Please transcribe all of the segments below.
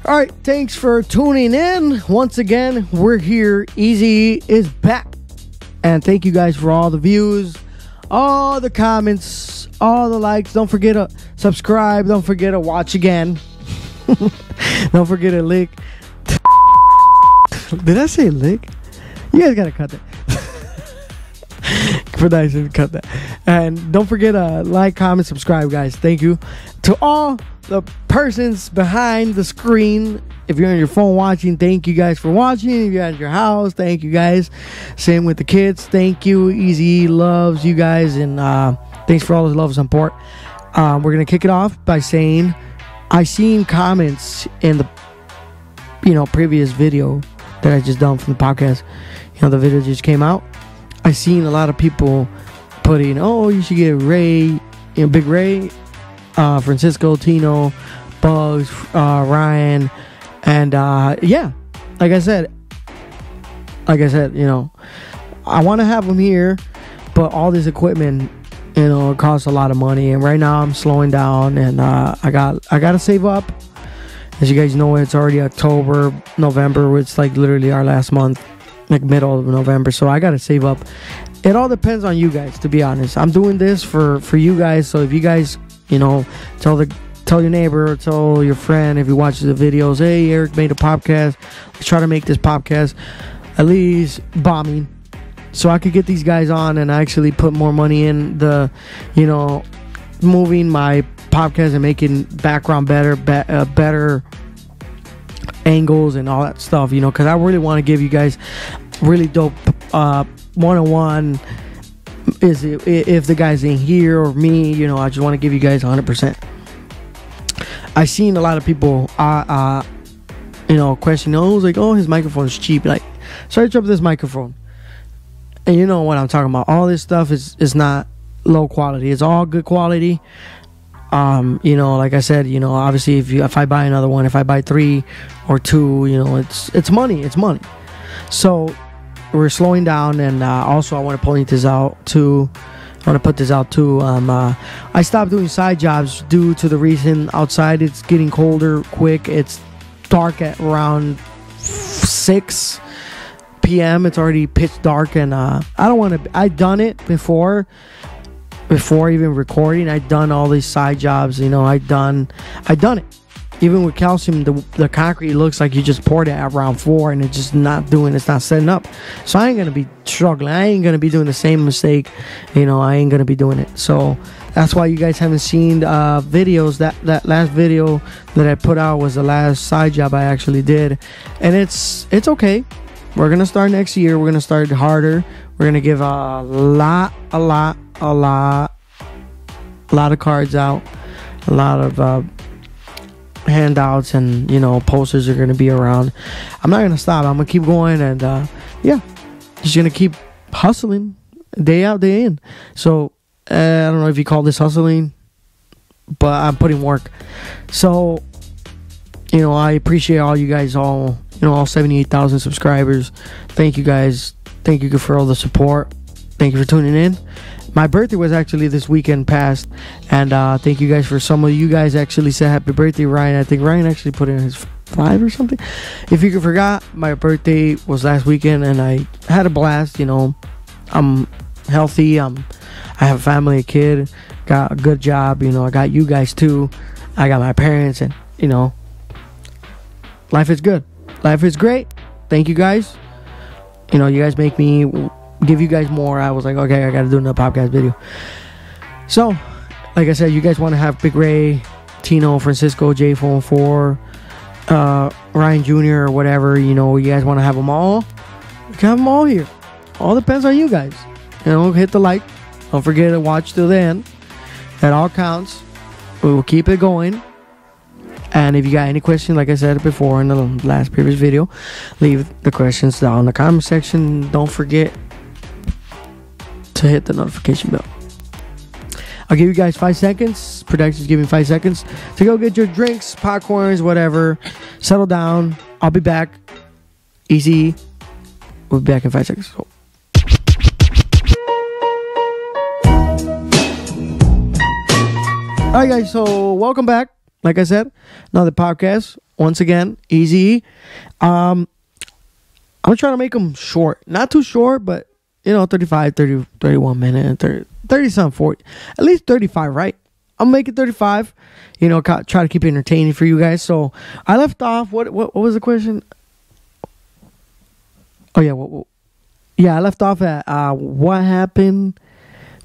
All right, thanks for tuning in. Once again, we're here. Easy is back. And thank you guys for all the views, all the comments, all the likes. Don't forget to subscribe. Don't forget to watch again. Don't forget to lick. Did I say lick? You guys gotta cut that. For that, I should cut that. And don't forget to like, comment, subscribe, guys. Thank you to all the persons behind the screen. If you're on your phone watching, thank you guys for watching. If you're at your house, thank you guys. Same with the kids. Thank you. Easy loves you guys, and thanks for all the love and support. We're gonna kick it off by saying I seen comments in the previous video that I just done from the podcast. The video just came out. I seen a lot of people putting, oh, you should get Ray, Big Ray, Francisco, Tino, Bugs, Ryan, and yeah, like I said, I want to have them here, but all this equipment, it costs a lot of money, and right now I'm slowing down, and I gotta save up. As you guys know, it's already October, November, it's like literally our last month, like middle of November, so I gotta save up. It all depends on you guys, to be honest. I'm doing this for you guys, so if you guys, tell your neighbor, tell your friend, if he watches the videos, hey, Eric made a podcast, let's try to make this podcast at least bombing, so I could get these guys on and actually put more money in the, moving my podcast and making background better, better angles and all that stuff, because I really want to give you guys really dope one-on-one. Is it, if the guys ain't here or me, I just want to give you guys 100%. I seen a lot of people questioning, like, oh, his microphone is cheap. Like, search up this microphone, and you know what I'm talking about. All this stuff is not low quality, it's all good quality. Like I said, obviously if I buy another one, if I buy 3 or 2, it's money. So we're slowing down, and also I want to point this out too. I want to put this out too. I stopped doing side jobs due to the reason outside it's getting colder quick. It's dark at around 6 p.m. It's already pitch dark, and I don't want to. I've done it before even recording. I've done all these side jobs. I've done it. Even with calcium, the concrete looks like you just poured it at round 4, and it's just it's not setting up. So I ain't gonna be struggling. I ain't gonna be doing the same mistake. I ain't gonna be doing it. So that's why you guys haven't seen videos. That last video that I put out was the last side job I actually did, and it's okay. We're gonna start next year. We're gonna start harder. We're gonna give a lot of cards out, a lot of handouts, and posters are gonna be around. I'm not gonna stop. I'm gonna keep going, and just gonna keep hustling day out, day in. So I don't know if you call this hustling, but I'm putting work. So I appreciate all you guys, all 78,000 subscribers. Thank you guys. Thank you for all the support. Thank you for tuning in. My birthday was actually this weekend past, and thank you guys for some of you guys actually said happy birthday, Ryan. I think Ryan actually put in his 5 or something. If you forgot, my birthday was last weekend, and I had a blast. I'm healthy. I have a family, a kid, got a good job. I got you guys too. I got my parents, and life is good. Life is great. Thank you guys. You guys make me give you guys more. I was like, okay, I gotta do another podcast video. So like I said, you guys want to have Big Ray, Tino, Francisco, J-Phone 4, Ryan Jr. or whatever, you guys want to have them all, you can have them all here. All depends on you guys. Hit the like. Don't forget to watch till the end. That all counts. We will keep it going. And if you got any questions, like I said before in the last previous video, leave the questions down in the comment section. Don't forget to hit the notification bell. I'll give you guys 5 seconds. Production's giving 5 seconds to go get your drinks, popcorns, whatever. Settle down. I'll be back. Easy. We'll be back in 5 seconds. Alright guys, so welcome back. Like I said, another podcast. once again, Easy. I'm trying to make them short. Not too short, but, 35, 30, 31 minutes, 30 something, 40. At least 35, right? I'll make it 35. Try to keep it entertaining for you guys. So I left off. What was the question? Oh yeah, I left off at what happened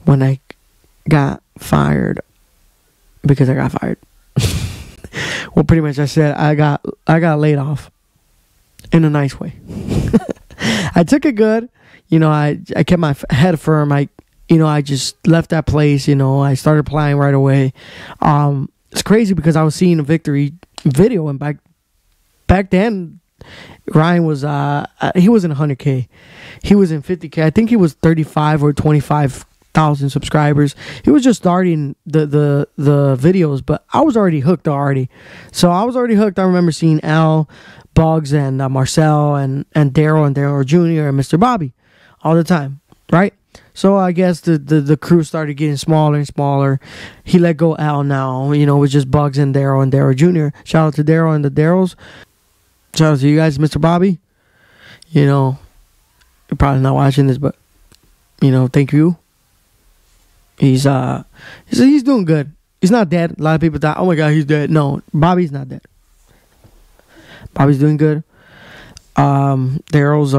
when I got fired, because I got fired. Well, pretty much I said I got laid off in a nice way. I took it good. I kept my head firm. I just left that place. I started applying right away. It's crazy because I was seeing a victory video, and back then Ryan was he wasn't 100K. He was in 50K. I think he was 35 or 25,000 subscribers. He was just starting the videos, but I was already hooked already. So I was already hooked. I remember seeing Al, Bugs, and Marcel, and Daryl, and Daryl Jr. and Mr. Bobby all the time, right? So I guess the crew started getting smaller and smaller. He let go Al now, with just Bugs and Daryl Jr. Shout out to Daryl and the Daryls. Shout out to you guys, Mr. Bobby. You're probably not watching this, but thank you. He's doing good. He's not dead. A lot of people thought, oh my God, he's dead. No, Bobby's not dead. Bobby's doing good. Daryl's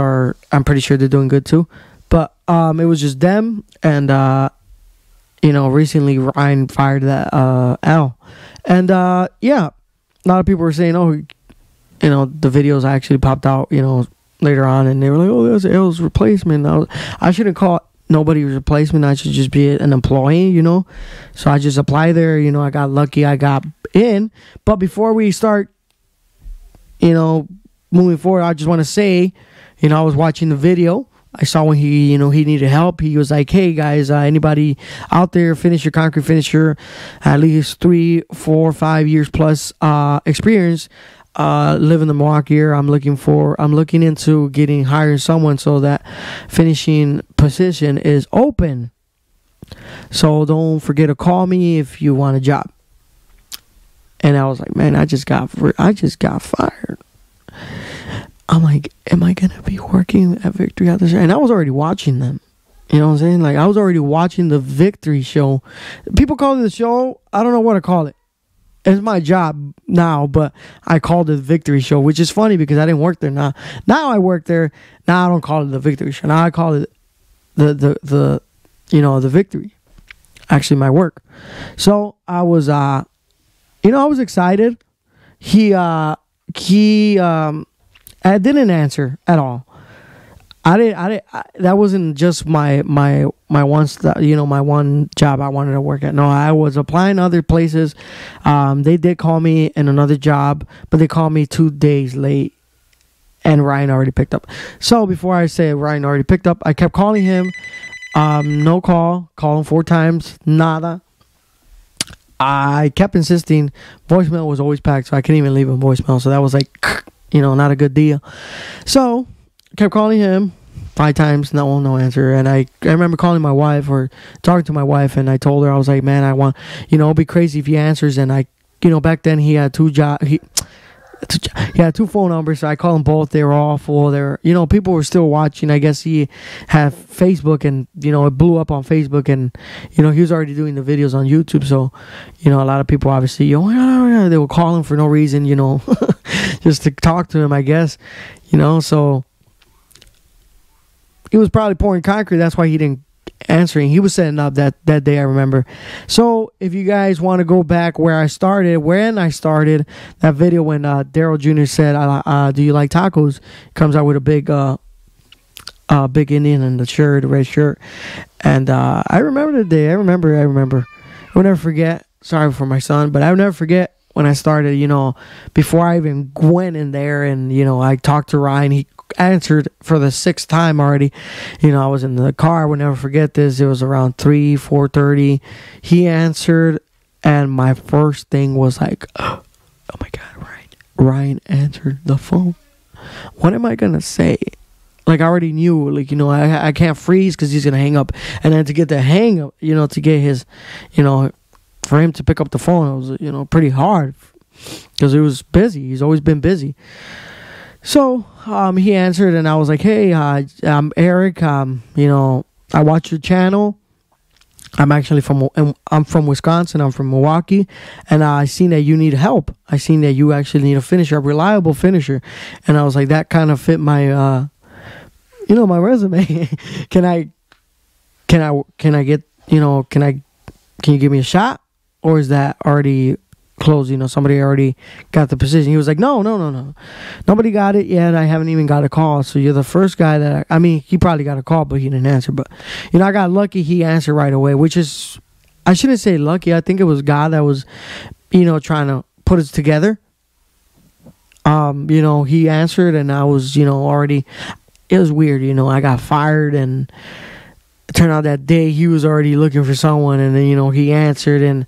I'm pretty sure they're doing good too. But it was just them, and recently Ryan fired that Al, and yeah, a lot of people were saying, oh, the videos actually popped out, later on, and they were like, oh, that's Al's replacement. I shouldn't call nobody's replacement. I should just be an employee, So I just applied there. I got lucky. I got in. But before we start, moving forward, I just want to say, I was watching the video. I saw when he needed help. He was like, hey, guys, anybody out there, concrete finisher, at least 3, 4, 5 years plus experience, live in the Milwaukee area. I'm looking into hiring someone so that finishing position is open. So don't forget to call me if you want a job. And I was like, man, I just got fired. I'm like, am I gonna be working at Victory out there? And I was already watching them. You know what I'm saying? Like, I was already watching the Victory show. People call it the show. I don't know what to call it. It's my job now, but I called it the Victory Show, which is funny because I didn't work there. Now I work there. Now I don't call it the Victory Show. Now I call it the Victory. Actually, my work. So I was I was excited. I didn't answer at all. That wasn't just my one my one job I wanted to work at. No, I was applying other places. They did call me in another job, but they called me 2 days late, and Ryan already picked up. So before I say Ryan already picked up, I kept calling him. No call. Call him 4 times. Nada. I kept insisting. Voicemail was always packed, so I couldn't even leave a voicemail. So that was like, not a good deal. So kept calling him 5 times, no answer. And I remember calling my wife or talking to my wife, and I told her, I was like, man, I want, it'd be crazy if he answers. And back then he had 2 jobs. He had 2 phone numbers, so I called them both. They were all full. People were still watching. I guess he had Facebook, and it blew up on Facebook, and he was already doing the videos on YouTube. So a lot of people obviously they were calling for no reason, just to talk to him, I guess. So he was probably pouring concrete. That's why he didn't answering. He was setting up that day, I remember. So if you guys want to go back when I started that video, when Daryl Jr. said, do you like tacos? Comes out with a big Indian in the shirt, a red shirt. And I remember the day. I remember. I'll never forget. Sorry for my son, but I'll never forget when I started, before I even went in there, and I talked to Ryan. He answered for the 6th time already. I was in the car. I would never forget this. It was around 4:30. He answered, and my first thing was like, oh my God, Ryan answered the phone. What am I gonna say? Like, I already knew, I can't freeze because he's gonna hang up, and then to get the hang up, to get his, for him to pick up the phone, it was, pretty hard. because he was busy. He's always been busy. So he answered, and I was like, hey, I'm Eric. You know, I watch your channel. I'm from Wisconsin. I'm from Milwaukee, and I seen that you need help. I seen that you actually need a finisher, a reliable finisher, and I was like, that kind of fit my, my resume. Can I get, can you give me a shot, or is that already closed? You know, somebody already got the position. He was like, no, nobody got it yet. I haven't even got a call. So you're the first guy that I mean, he probably got a call, but he didn't answer. But I got lucky. He answered right away, which is, I shouldn't say lucky. I think it was God that was, trying to put us together. He answered, and I was, already. It was weird. I got fired, and it turned out that day he was already looking for someone, and then he answered, and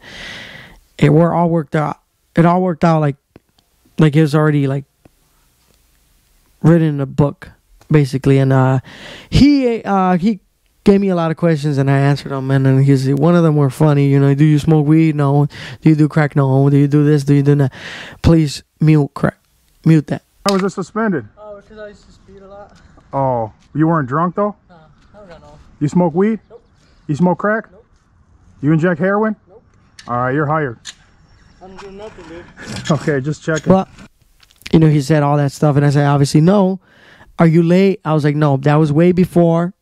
it all worked out. It all worked out like it was already like written in a book, basically. And he gave me a lot of questions, and I answered them. And then one of them were funny. Do you smoke weed? No. Do you do crack? No. Do you do this? Do you do that? Please mute that. How was it suspended? Oh, because I used to speed a lot. Oh, you weren't drunk though? No, I don't know. You smoke weed? Nope. You smoke crack? Nope. You inject heroin? Nope. All right, you're hired. I'm doing nothing, dude. Okay, just checking. Well, he said all that stuff, and I said, obviously, no. Are you late? I was like, no, that was way before,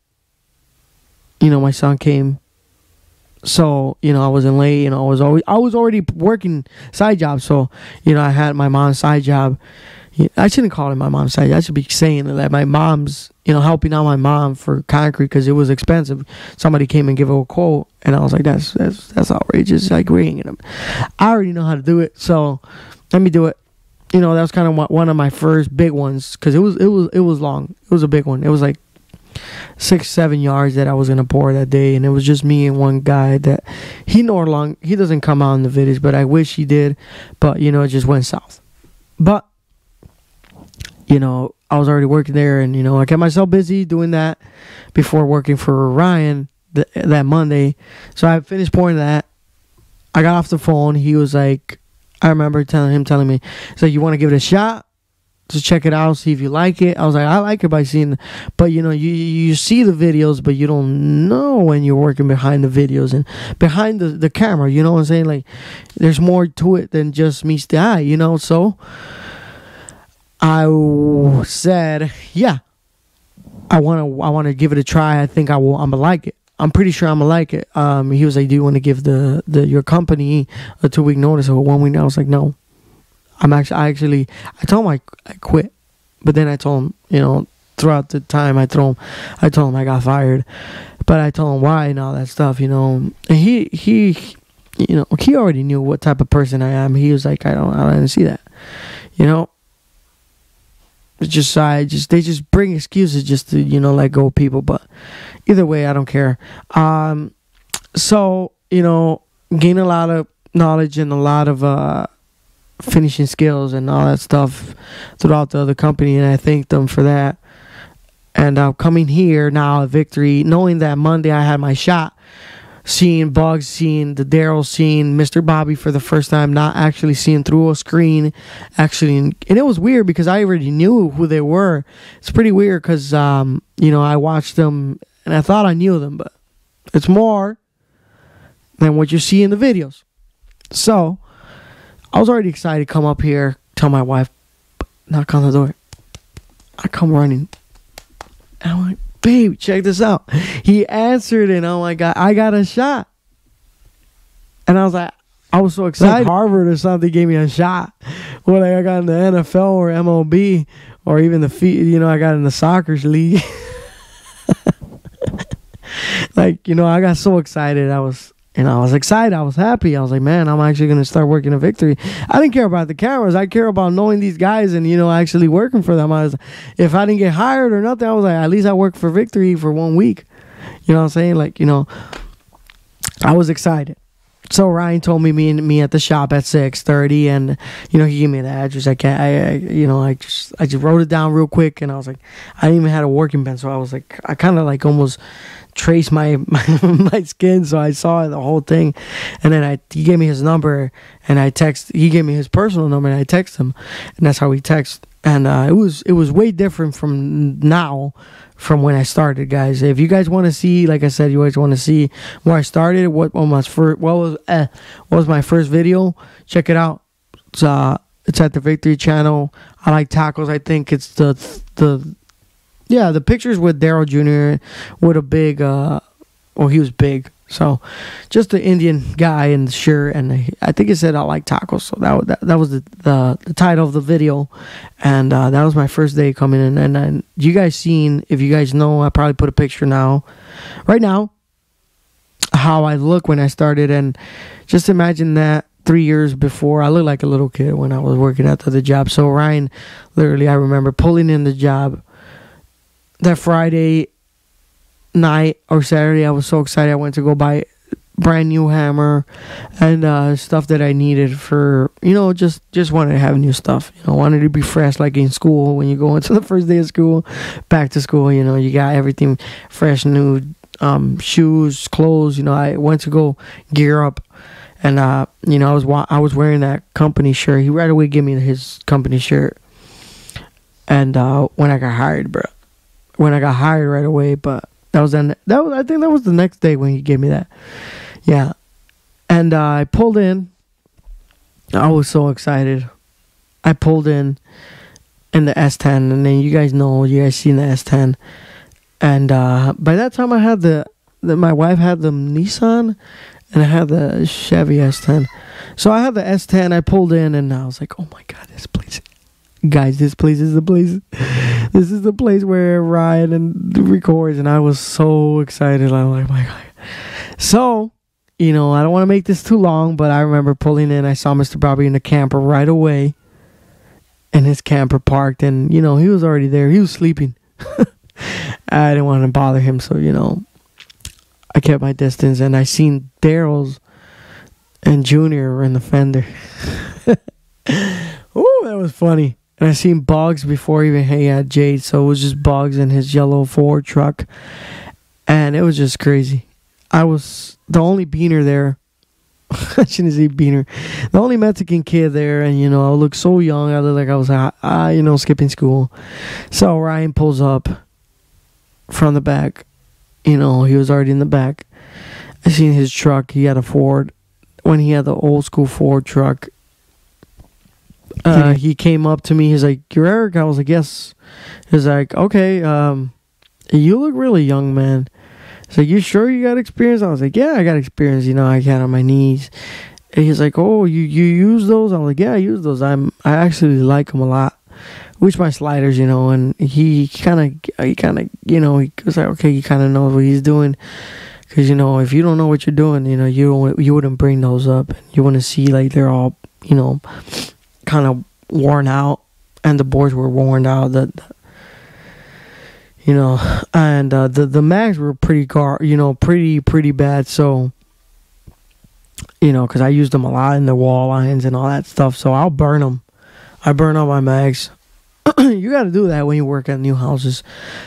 my son came. So, I wasn't late. I was already working side jobs. So, I had my mom's side job. I shouldn't call it my mom's side job. I should be saying that my mom's, helping out my mom for concrete because it was expensive. Somebody came and gave her a quote, and I was like, that's outrageous. Like, ringing them. I already know how to do it, so let me do it. That was kind of one of my first big ones because it was long. It was a big one. It was like 6-7 yards that I was gonna pour that day, and it was just me and one guy that he doesn't come out in the videos, but I wish he did. But it just went south. But I was already working there, and I kept myself busy doing that before working for Ryan that Monday. So I finished pouring that. I got off the phone. He was like, I remember telling me, he's like, you want to give it a shot? Just check it out, see if you like it. I was like, I like it by seeing, but you see the videos, but you don't know when you're working behind the videos and behind the camera. You know what I'm saying? Like, there's more to it than just meets the eye. So I said, yeah, I want to give it a try. I think I'm gonna like it. I'm pretty sure I'm gonna like it. He was like, do you want to give your company a 2-week notice or a 1 week notice? I was like, no. I told him I quit, but then I told him, throughout the time I told him I got fired, but I told him why and all that stuff, and he already knew what type of person I am. He was like, I didn't see that, It's just they just bring excuses just to let go of people, but either way, I don't care. So gain a lot of knowledge and a lot of finishing skills and all that stuff throughout the other company, and I thank them for that. And coming here now at Victory, knowing that Monday I had my shot, seeing Bugs, seeing the Daryl, seeing Mr. Bobby for the first time, not actually seeing through a screen, and it was weird because I already knew who they were. It's pretty weird because I watched them and I thought I knew them, but it's more than what you see in the videos. So I was already excited to come up here, tell my wife, knock on the door. I come running. And I'm like, babe, check this out. He answered, and oh my God, I got a shot. And I was like, I was so excited. Like Harvard or something gave me a shot. Well, like I got in the NFL or MLB or even I got in the soccer league. I got so excited. I was excited. I was happy. I was like, man, I'm actually going to start working at Victory. I didn't care about the cameras. I care about knowing these guys and, actually working for them. If I didn't get hired or nothing, I was like, at least I worked for Victory for 1 week. You know what I'm saying? I was excited. So Ryan told me at the shop at 6:30, and he gave me the address. I just wrote it down real quick, and I was like, I didn't even have a working pen, so I was like, I kind of like almost trace my my skin, so I saw the whole thing. And then he gave me his number, and he gave me his personal number, and I text him, and that's how we text. And it was way different from now, from when I started, guys. If you guys want to see, like I said, you guys want to see where I started, what was my first video, check it out. It's at the Victory Channel. I like tacos. I think it's the pictures with Daryl Jr. with a big, he was big. So, just the Indian guy in the shirt, and I think it said I like tacos. So that was the title of the video, and that was my first day coming in. And you guys seen, if you guys know, I probably put a picture right now, how I look when I started, and just imagine that 3 years before, I looked like a little kid when I was working at the job. So Ryan, literally, I remember pulling in the job that Friday night or Saturday. I was so excited. I went to go buy brand new hammer and stuff that I needed for, just wanted to have new stuff. Wanted to be fresh, like in school when you go into the first day of school, back to school. You got everything fresh, new, shoes, clothes. I went to go gear up, and I was wearing that company shirt. He right away gave me his company shirt, and when I got hired, right away, but. I think that was the next day when he gave me that. Yeah. And I pulled in. I was so excited. I pulled in the S10, and then you guys seen the S10. And by that time I had my wife had the Nissan, and I had the Chevy S10. So I had the S10. I pulled in, and I was like, oh my God, this place. Guys, this place is the place. This is the place where Ryan records, and I was so excited. I'm like, my God. So, I don't want to make this too long, but I remember pulling in. I saw Mr. Bobby in the camper right away, and his camper parked, and he was already there. He was sleeping. I didn't want to bother him, so I kept my distance, and I seen Daryl's and Junior in the fender. Ooh, that was funny. And I seen Boggs before even he had Jade, so it was just Boggs in his yellow Ford truck, and it was just crazy. I was the only beaner there. I shouldn't say beaner. The only Mexican kid there, and I looked so young. I looked like I was skipping school. So Ryan pulls up from the back. He was already in the back. I seen his truck. He had a Ford. When he had the old school Ford truck, he came up to me. He's like, "You're Eric?" I was like, "Yes." He's like, "Okay, you look really young, man." He's like, "You sure you got experience?" I was like, "Yeah, I got experience. I got on my knees." And he's like, "Oh, you use those?" I was like, "Yeah, I use those. I actually like them a lot." Which my sliders, and he kind of, he was like, okay, he kind of knows what he's doing. Because, if you don't know what you're doing, you wouldn't bring those up. You want to see, like, they're all, kind of worn out, and the boards were worn out, and the mags were pretty pretty bad. So because I used them a lot in the wall lines and all that stuff, so I'll burn them. I burn all my mags. You got to do that when you work at new houses.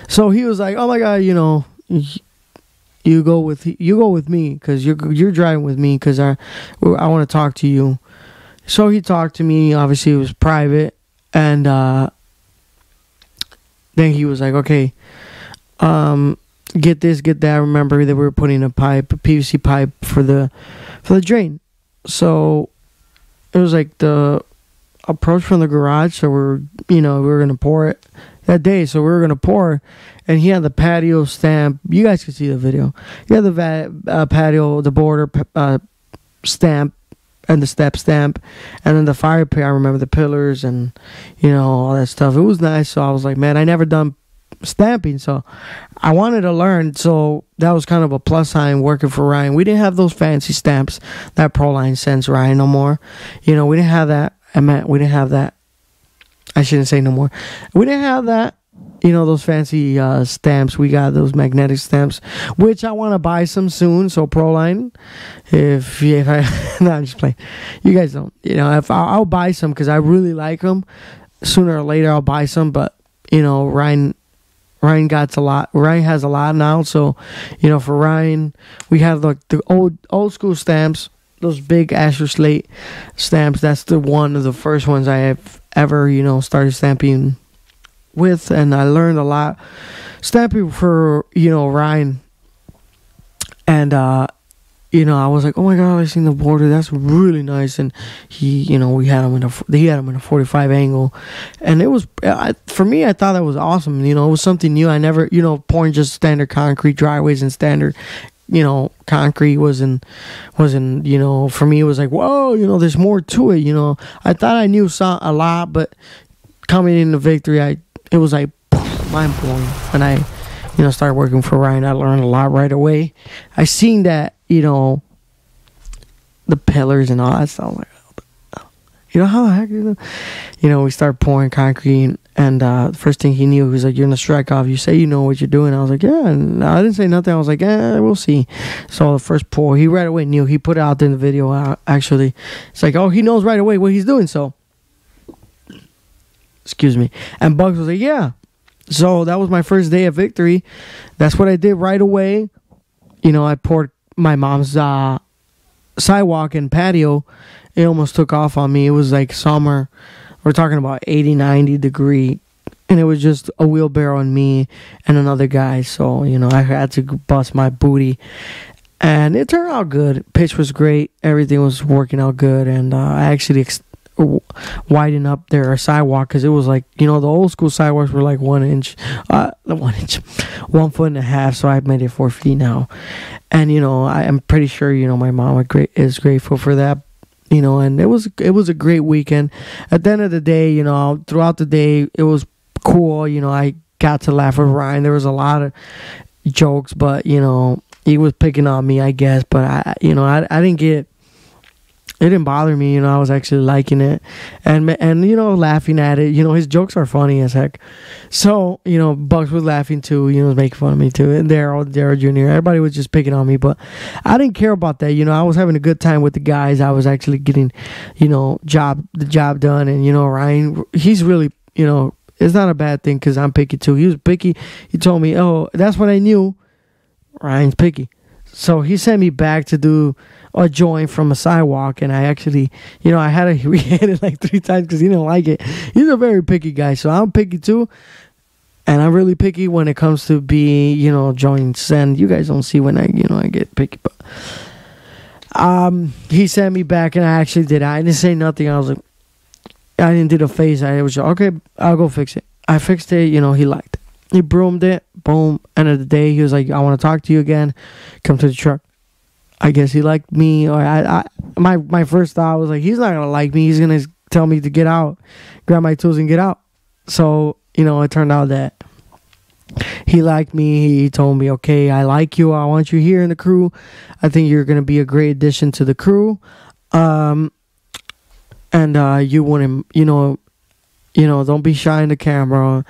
So he was like, "Oh my God, you go with me because you're driving with me because I want to talk to you." So he talked to me. Obviously, it was private, and then he was like, "Okay, get this, get that." Remember that we were putting a PVC pipe for the drain. So it was like the approach from the garage. So we were gonna pour it that day. So we were gonna pour, and he had the patio stamp. You guys can see the video. He had the patio, the border stamp, and the step stamp, and then the fire pit. I remember the pillars and all that stuff. It was nice. So I was like, man, I never done stamping, so I wanted to learn. So that was kind of a plus sign working for Ryan. We didn't have those fancy stamps that Proline sends Ryan no more. We didn't have that. We didn't have that. I shouldn't say no more. We didn't have that. Those fancy stamps. We got those magnetic stamps, which I want to buy some soon. So Proline, if I, no, I'm just playing. You guys don't. If I'll buy some because I really like them. Sooner or later I'll buy some, but Ryan Ryan has a lot now. So, for Ryan, we have like the old school stamps, those big Asher Slate stamps. That's one of the first ones I have ever, started stamping with, and I learned a lot stamping for, Ryan. And I was like, oh my god, I seen the border. That's really nice. And he had him in a 45 angle, and it was for me. I thought that was awesome. It was something new. I never, pouring just standard concrete driveways and standard, concrete wasn't. For me, it was like, whoa, there's more to it. I thought I knew a lot, but coming into Victory, it was like mind blowing. And I started working for Ryan. I learned a lot right away. I seen that. The pillars and all that stuff. Like, how the heck is it? We started pouring concrete, and the first thing he knew, he was like, you're in a strike off. You say you know what you're doing. I was like, yeah. And I didn't say nothing. I was like, we'll see. So the first pour, he right away knew. He put it out there in the video, actually. It's like, he knows right away what he's doing. So, excuse me. And Bugs was like, yeah. So that was my first day at Victory. That's what I did right away. I poured my mom's sidewalk and patio. It almost took off on me. It was like summer. We're talking about 80, 90 degree. And it was just a wheelbarrow and me and another guy. So, I had to bust my booty. And it turned out good. Pitch was great. Everything was working out good. And I actually widen up their sidewalk, because it was like, the old school sidewalks were like 1 inch, 1.5 foot, so I made it 4 feet now. And I am pretty sure my mom is grateful for that. And it was a great weekend. At the end of the day, throughout the day, it was cool. I got to laugh with Ryan. There was a lot of jokes, but he was picking on me, I guess. But I didn't get. It didn't bother me, I was actually liking it, and laughing at it. His jokes are funny as heck. So, Bugs was laughing too, was making fun of me too, and Daryl Jr., everybody was just picking on me, but I didn't care about that. I was having a good time with the guys. I was actually getting, the job done, and Ryan, he's really, it's not a bad thing, because I'm picky too. He was picky. He told me, that's what I knew. Ryan's picky. So he sent me back to do a joint from a sidewalk, and I actually, I had to re-hit it like 3 times because he didn't like it. He's a very picky guy, so I'm picky too, and I'm really picky when it comes to joints. And you guys don't see when I get picky, but he sent me back, and I actually did. I didn't say nothing. I was like, I didn't do the face. I was okay. I'll go fix it. I fixed it. He liked it. He broomed it. Boom. End of the day, he was like, I want to talk to you again. Come to the truck. I guess he liked me. Or my first thought was like, he's not going to like me. He's going to tell me to get out, grab my tools and get out. So, it turned out that he liked me. He told me, okay, I like you. I want you here in the crew. I think you're going to be a great addition to the crew. And you wouldn't, don't be shy in the camera.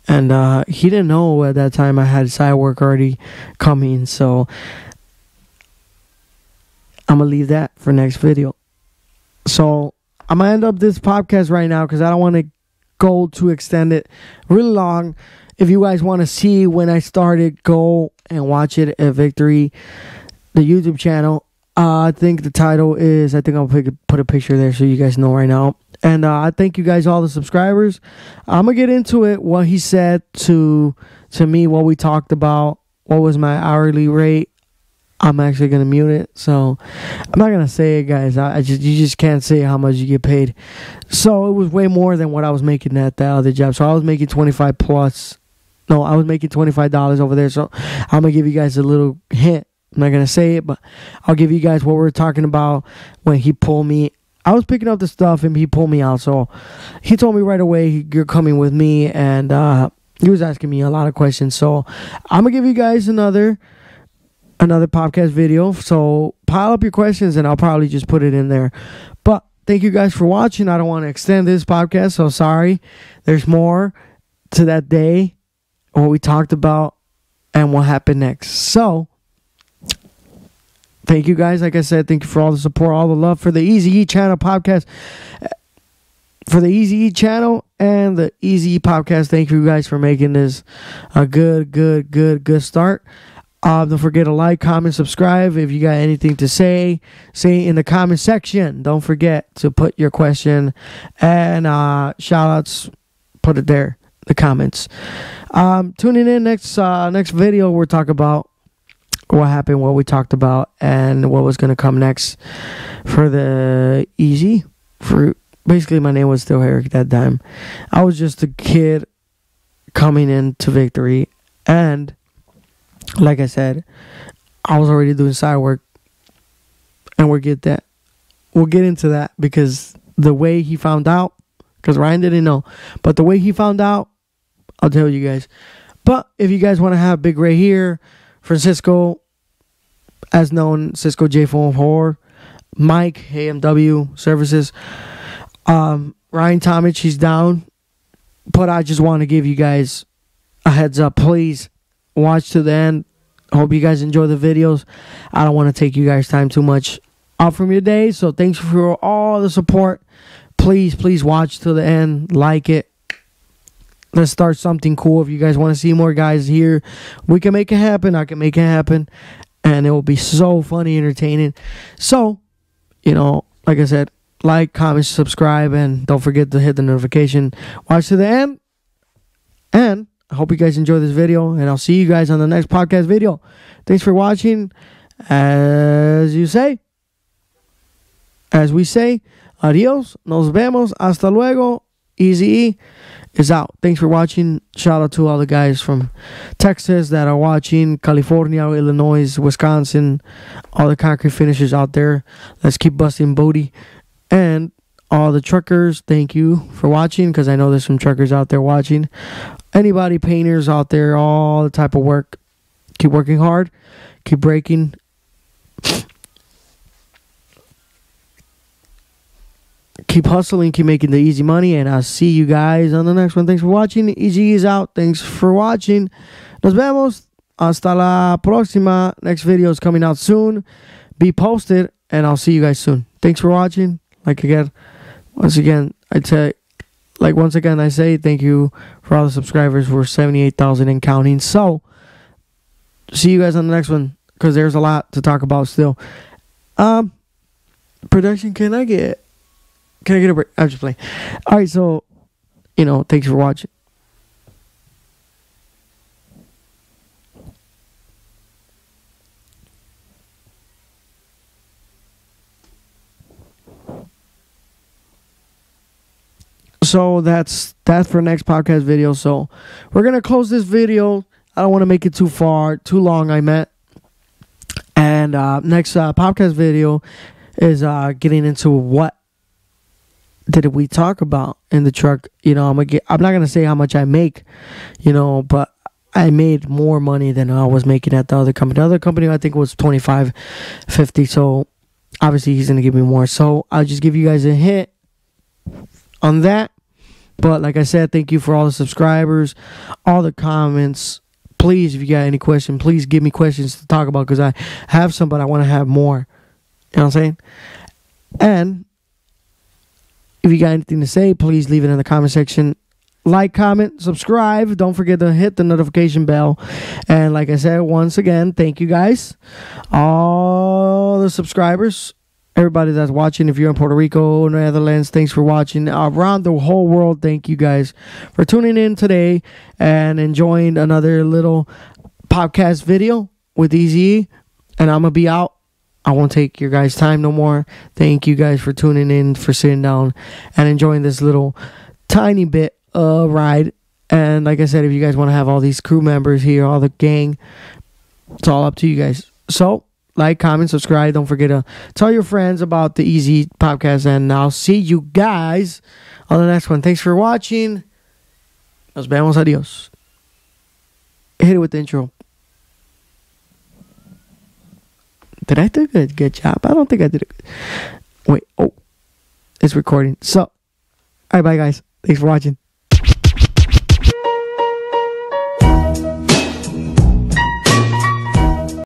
And he didn't know at that time I had side work already coming, so I'm going to leave that for next video. So I'm going to end up this podcast right now, because I don't want to go to extend it really long. If you guys want to see when I started, go and watch it at Victory, the YouTube channel. I think the title is, I think I'll put a picture there so you guys know right now. And I thank you guys, all the subscribers. I'm going to get into it, what he said to me, what we talked about, what was my hourly rate. I'm actually going to mute it. So I'm not going to say it, guys. You just can't say how much you get paid. So it was way more than what I was making at the other job. So I was making 25 plus. No, I was making $25 over there. So I'm going to give you guys a little hint. I'm not going to say it, but I'll give you guys what we're talking about when he pulled me. I was picking up the stuff and he pulled me out. So he told me right away, you're coming with me. And he was asking me a lot of questions. So I'm going to give you guys another podcast video. So pile up your questions and I'll probably just put it in there. But thank you guys for watching. I don't want to extend this podcast, so sorry. There's more to that day, what we talked about, and what happened next. So thank you guys. Like I said, thank you for all the support, all the love for the Easy Eat Channel podcast. For the Easy Eat Channel and the Easy Podcast. Thank you guys for making this a good start. Don't forget to like, comment, subscribe. If you got anything to say in the comment section. Don't forget to put your question and shout outs. Put it there, the comments. Tuning in next video. We'll talk about what happened, what we talked about, and what was going to come next for the Easy. For basically, my name was still Eric at that time. I was just a kid coming into Victory, and like I said, I was already doing side work, and we'll get into that because the way he found out, because Ryan didn't know, but the way he found out, I'll tell you guys. But if you guys want to have Big Ray here, Francisco, as known, Cisco J44, Mike, AMW Services, Ryan Tomich, he's down. But I just want to give you guys a heads up. Please watch to the end. Hope you guys enjoy the videos. I don't want to take you guys time too much off from your day. So thanks for all the support. Please watch to the end. Like it. Let's start something cool. If you guys want to see more guys here, we can make it happen. I can make it happen. And it will be so funny, entertaining. So, like I said, like, comment, subscribe, and don't forget to hit the notification. Watch to the end. And I hope you guys enjoy this video. And I'll see you guys on the next podcast video. Thanks for watching. As we say, adios, nos vemos, hasta luego. Easy E is out. Thanks for watching. Shout out to all the guys from Texas that are watching, California, Illinois, Wisconsin, all the concrete finishers out there. Let's keep busting booty. And all the truckers, thank you for watching, because I know there's some truckers out there watching. Anybody, painters out there, all the type of work. Keep working hard. Keep breaking. Keep hustling, keep making the easy money, and I'll see you guys on the next one. Thanks for watching. Easy is out. Thanks for watching. Nos vemos. Hasta la próxima. Next video is coming out soon. Be posted, and I'll see you guys soon. Thanks for watching. Once again, I say thank you for all the subscribers. We're 78,000 and counting. So, see you guys on the next one, because there's a lot to talk about still. Production, can I get a break? I'm just playing. All right, so, thanks for watching. So that's for next podcast video. So we're gonna close this video. I don't want to make it too long. I meant. And next podcast video is getting into what did we talk about in the truck. I'm not gonna say how much I make, but I made more money than I was making at the other company. The other company I think was $25.50. So obviously he's gonna give me more. So I'll just give you guys a hint on that. But like I said, thank you for all the subscribers, all the comments. Please, if you got any question, please give me questions to talk about, because I have some, but I want to have more. You know what I'm saying? And if you got anything to say, please leave it in the comment section. Like, comment, subscribe. Don't forget to hit the notification bell. And like I said, once again, thank you guys, all the subscribers. Everybody that's watching, if you're in Puerto Rico, Netherlands, thanks for watching. Around the whole world, thank you guys for tuning in today and enjoying another little podcast video with Easy. And I'm going to be out. I won't take your guys' time no more. Thank you guys for tuning in, for sitting down and enjoying this little tiny bit of ride. And like I said, if you guys want to have all these crew members here, all the gang, it's all up to you guys. So, like, comment, subscribe. Don't forget to tell your friends about the Easy Podcast. And I'll see you guys on the next one. Thanks for watching. Nos vemos. Adios. Hit it with the intro. Did I do a good job? I don't think I did it. Wait. Oh. It's recording. So, all right, bye, guys. Thanks for watching.